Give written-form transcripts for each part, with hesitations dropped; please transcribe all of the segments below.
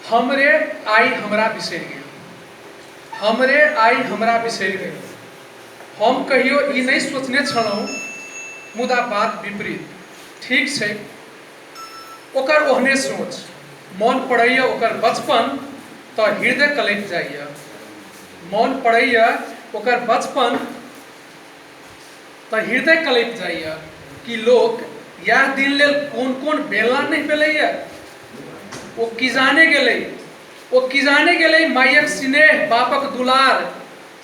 हमरे आई हमरा बिसर गए, हमरे आई हमरा बिसर गए। हम कहियो ई नहीं सोचने छलहुँ, मुदा बात विपरीत। ठीक छै, ओकर ओहने सोच मन पड़ैया ओकर बचपन तो हृदय कलपि जाइए। मन पड़ैया ओकर बचपन तो हृदय कलपि जाइए कि लोग यह दिन लेल कोन कोन बेला नहीं भेलैया। ओ की जाने गेलै, ओ की जाने गेलै मायक स्नेह बापक दुलार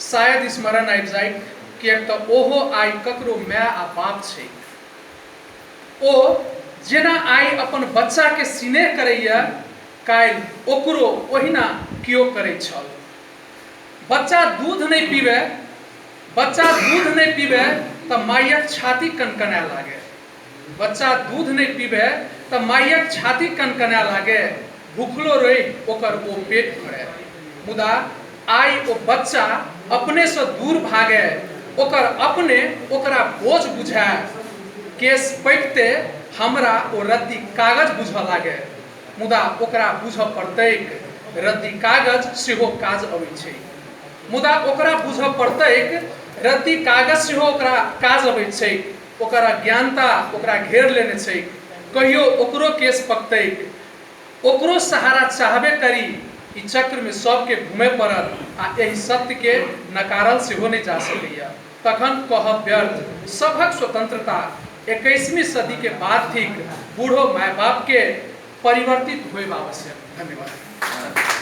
शायद स्मरण आबि जाय, किएक तऽ ओहो आइ ककरो माय आ बाप छै। ओ जेना आइ अपन बच्चा के स्नेह करैया, काल्हि ओकरो ओहिना कियो करै छल। बच्चा दूध नहीं पीबे, बच्चा दूध नहीं पीबे तो मायक छाती कनकनाए लागे। बच्चा दूध नहीं पीबे तो मायक छाती कनकनाए लागे, भूखलो रही ओकर ओ पेट भरे। मुदा आई ओ बच्चा अपने से दूर भागे, ओकर अपने ओकरा बोझ बुझाए। केस पैकते हमरा ओ रद्दी कागज बुझ लागे, मुदा ओकरा बुझ पड़तैक रद्दी कागज सेहो काज अबै छै। मुदा ओकरा बुझ पड़तैक रद्दी कागज सेहो ओकरा काज अबै छै। ओकर अज्ञानता ओकरा घेर लेने छै, कहियो ओकरो केस पकतैक, ओकरो सहारा चाहबे करी। ई चक्र में सबके घूमे पड़त आ एहि सत्य के नकारल सेहो नहीं जा सकैया। तखन कहब व्यर्थ, सभक स्वतंत्रता 21वीं सदी के बाद थिक, बूढ़ो माय बाप के परिवर्तित होय आवश्यक। धन्यवाद।